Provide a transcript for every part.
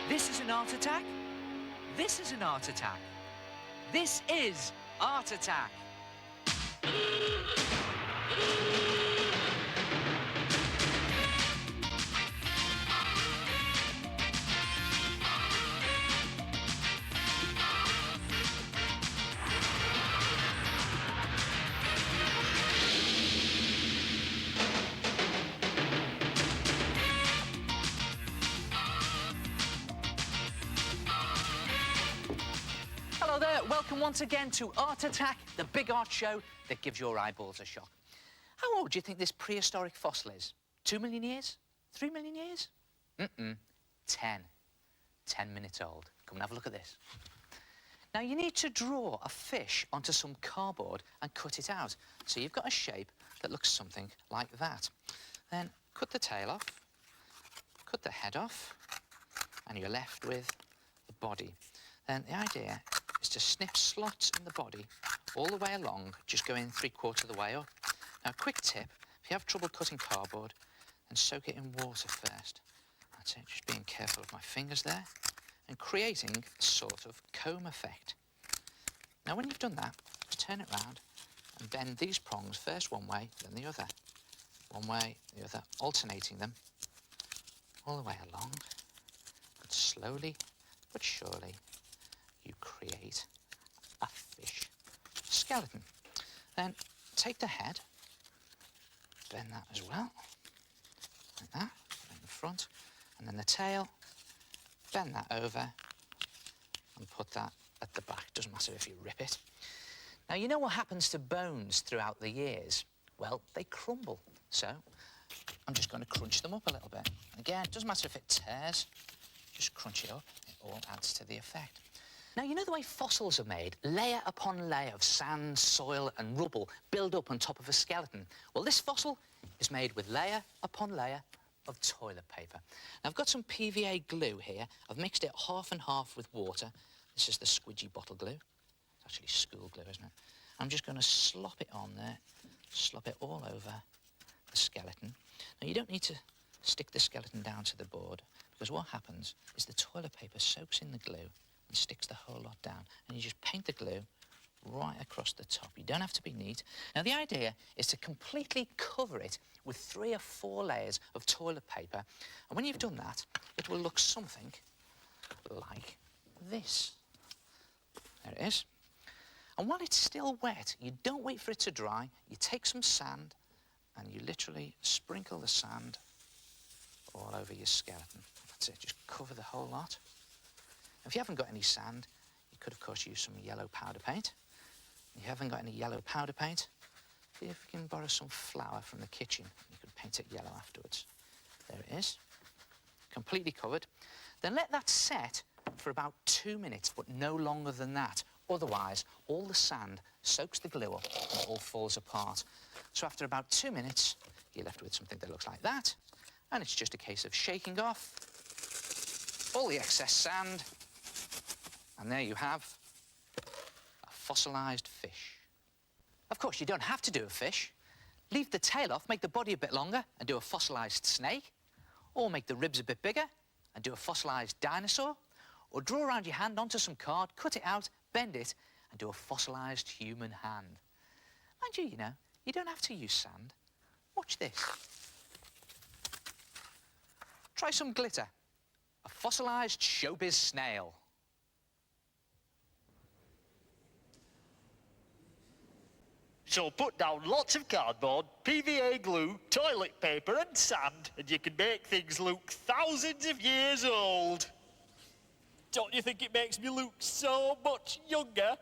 This is an art attack. This is an art attack. This is Art Attack. Hello there, welcome once again to Art Attack, the big art show that gives your eyeballs a shock. How old do you think this prehistoric fossil is? 2 million years? 3 million years? 10. 10 minutes old. Come and have a look at this. Now, you need to draw a fish onto some cardboard and cut it out. So you've got a shape that looks something like that. Then cut the tail off, cut the head off, and you're left with the body. Then the idea is to snip slots in the body all the way along, just going 3/4 of the way up. Now, a quick tip, if you have trouble cutting cardboard, then soak it in water first. That's it, just being careful of my fingers there, and creating a sort of comb effect. Now, when you've done that, just turn it round and bend these prongs first one way, then the other. One way, the other, alternating them all the way along. But slowly but surely, you create a fish skeleton. Then take the head, bend that as well, like that, in the front, and then the tail, bend that over, and put that at the back. Doesn't matter if you rip it. Now, you know what happens to bones throughout the years? Well, they crumble. So I'm just going to crunch them up a little bit. Again, it doesn't matter if it tears, just crunch it up. It all adds to the effect. Now, you know the way fossils are made? Layer upon layer of sand, soil and rubble build up on top of a skeleton. Well, this fossil is made with layer upon layer of toilet paper. Now, I've got some PVA glue here. I've mixed it half and half with water. This is the squidgy bottle glue. It's actually school glue, isn't it? I'm just going to slop it on there, slop it all over the skeleton. Now, you don't need to stick the skeleton down to the board, because what happens is the toilet paper soaks in the glue and sticks the whole lot down, and you just paint the glue right across the top. You don't have to be neat. Now, the idea is to completely cover it with 3 or 4 layers of toilet paper, and when you've done that, it will look something like this. There it is. And while it's still wet, you don't wait for it to dry. You take some sand and you literally sprinkle the sand all over your skeleton. That's it, just cover the whole lot. If you haven't got any sand, you could, of course, use some yellow powder paint. If you haven't got any yellow powder paint, see if you can borrow some flour from the kitchen. You could paint it yellow afterwards. There it is, completely covered. Then let that set for about 2 minutes, but no longer than that. Otherwise, all the sand soaks the glue up and it all falls apart. So after about 2 minutes, you're left with something that looks like that. And it's just a case of shaking off all the excess sand. And there you have a fossilised fish. Of course, you don't have to do a fish. Leave the tail off, make the body a bit longer and do a fossilised snake. Or make the ribs a bit bigger and do a fossilised dinosaur. Or draw around your hand onto some card, cut it out, bend it, and do a fossilised human hand. Mind you, you know, you don't have to use sand. Watch this. Try some glitter. A fossilised showbiz snail. So put down lots of cardboard, PVA glue, toilet paper and sand, and you can make things look thousands of years old. Don't you think it makes me look so much younger?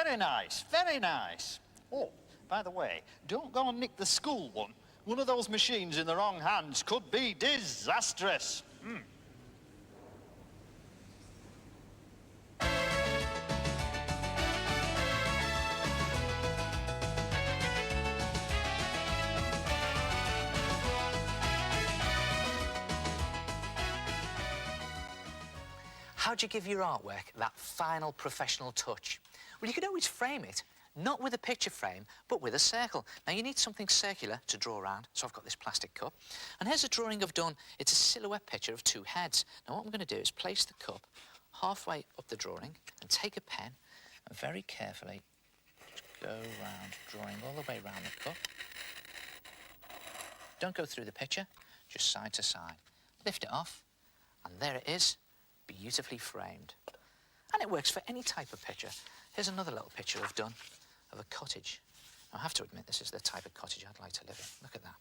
Very nice, very nice. Oh, by the way, don't go and nick the school one. One of those machines in the wrong hands could be disastrous. How do you give your artwork that final professional touch? Well, you could always frame it, not with a picture frame, but with a circle. Now, you need something circular to draw around, so I've got this plastic cup. And here's a drawing I've done. It's a silhouette picture of two heads. Now, what I'm going to do is place the cup halfway up the drawing and take a pen and very carefully just go round, drawing all the way around the cup. Don't go through the picture, just side to side. Lift it off, and there it is, beautifully framed. And it works for any type of picture. Here's another little picture I've done of a cottage. Now, I have to admit, this is the type of cottage I'd like to live in. Look at that.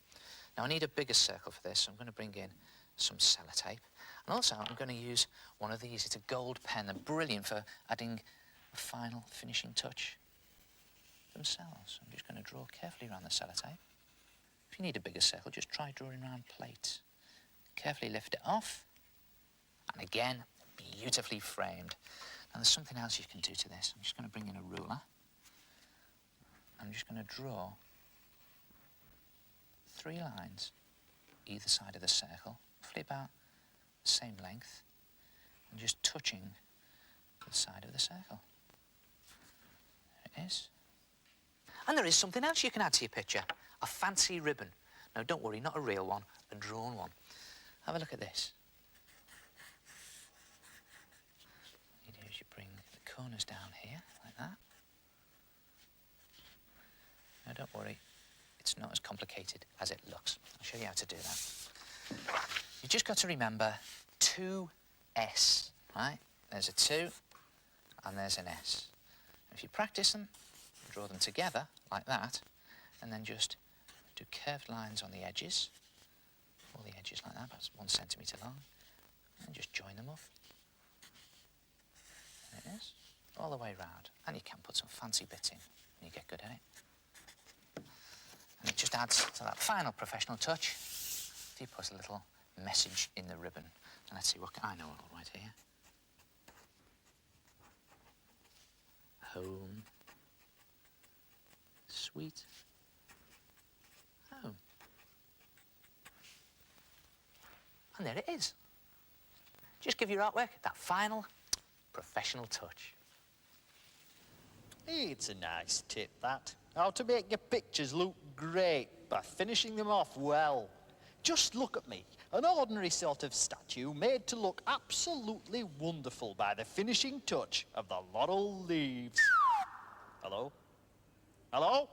Now, I need a bigger circle for this, so I'm going to bring in some sellotape. And also, I'm going to use one of these. It's a gold pen. They're brilliant for adding a final finishing touch themselves. I'm just going to draw carefully around the sellotape. If you need a bigger circle, just try drawing around plates. Carefully lift it off. And again, beautifully framed. Now, there's something else you can do to this. I'm just going to bring in a ruler. I'm just going to draw 3 lines either side of the circle, roughly about the same length, and just touching the side of the circle. There it is. And there is something else you can add to your picture, a fancy ribbon. Now, don't worry, not a real one, a drawn one. Have a look at this. What you do is you bring the corners down here, like that. Now, don't worry, it's not as complicated as it looks. I'll show you how to do that. You've just got to remember 2S, right? There's a 2 and there's an S. If you practice them, draw them together like that, and then just do curved lines on the edges, all the edges like that, about 1 centimetre long, and just join them up. There it is, all the way round. And you can put some fancy bits in when you get good at it. And it just adds to that final professional touch if you put a little message in the ribbon. And let's see what I know I'll write here. Home. Sweet home. And there it is. Just give your artwork that final professional touch. It's a nice tip, that. How to make your pictures look great by finishing them off well. Just look at me, an ordinary sort of statue made to look absolutely wonderful by the finishing touch of the laurel leaves. Hello? Hello?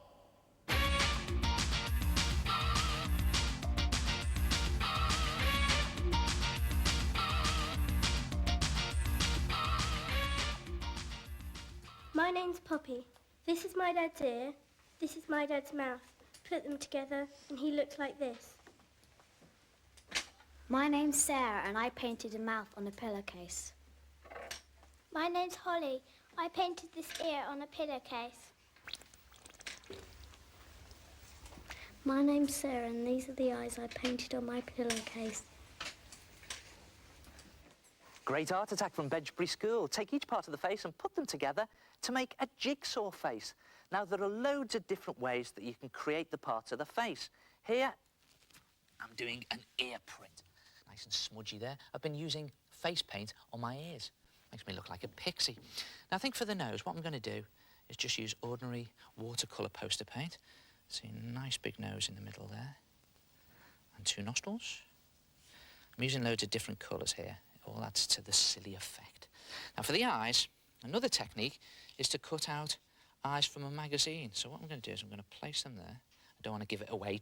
My name's Poppy. This is my dad's ear. This is my dad's mouth. Put them together and he looks like this. My name's Sarah and I painted a mouth on a pillowcase. My name's Holly. I painted this ear on a pillowcase. My name's Sarah and these are the eyes I painted on my pillowcase. Great art attack from Bedgebury School. Take each part of the face and put them together to make a jigsaw face. Now, there are loads of different ways that you can create the parts of the face. Here, I'm doing an ear print. Nice and smudgy there. I've been using face paint on my ears. Makes me look like a pixie. Now, I think for the nose, what I'm going to do is just use ordinary watercolour poster paint. See a nice big nose in the middle there. And 2 nostrils. I'm using loads of different colours here. It all adds to the silly effect. Now, for the eyes, another technique is to cut out eyes from a magazine. So what I'm going to do is I'm going to place them there. I don't want to give it away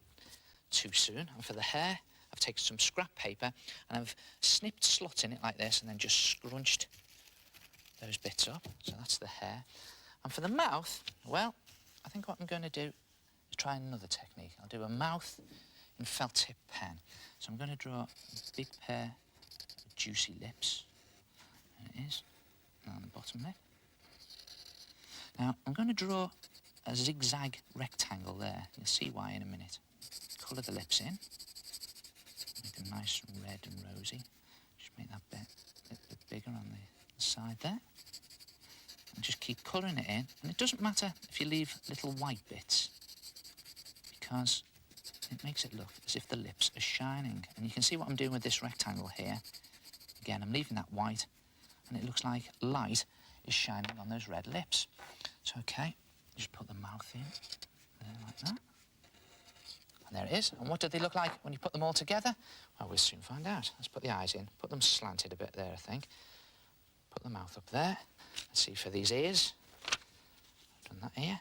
too soon. And for the hair, I've taken some scrap paper and I've snipped slots in it like this and then just scrunched those bits up. So that's the hair. And for the mouth, well, I think what I'm going to do is try another technique. I'll do a mouth in felt tip pen. So I'm going to draw a big pair of juicy lips. There it is. And on the bottom lip. Now, I'm going to draw a zigzag rectangle there. You'll see why in a minute. Colour the lips in. Make them nice and red and rosy. Just make that bit a little bit bigger on the side there. And just keep colouring it in. And it doesn't matter if you leave little white bits, because it makes it look as if the lips are shining. And you can see what I'm doing with this rectangle here. Again, I'm leaving that white, and it looks like light is shining on those red lips. So, okay, just put the mouth in there like that. And there it is. And what do they look like when you put them all together? Well, we'll soon find out. Let's put the eyes in. Put them slanted a bit there, I think. Put the mouth up there. Let's see for these ears. Done that ear.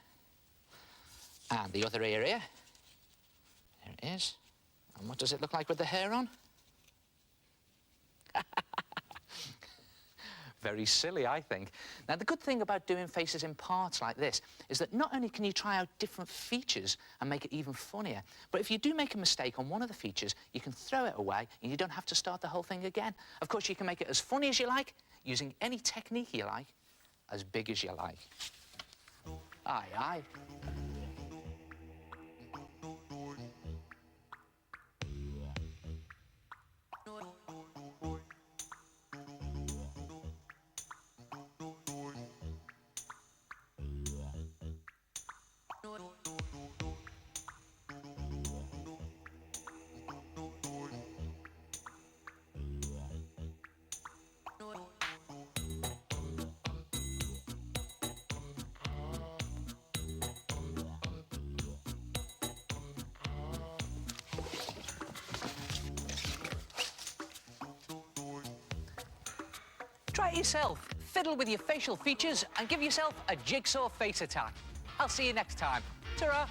And the other ear here. There it is. And what does it look like with the hair on? Very silly, I think. Now, the good thing about doing faces in parts like this is that not only can you try out different features and make it even funnier, but if you do make a mistake on one of the features, you can throw it away and you don't have to start the whole thing again. Of course, you can make it as funny as you like, using any technique you like, as big as you like. Aye, aye. Try it yourself. Fiddle with your facial features and give yourself a jigsaw face attack. I'll see you next time. Ta-ra!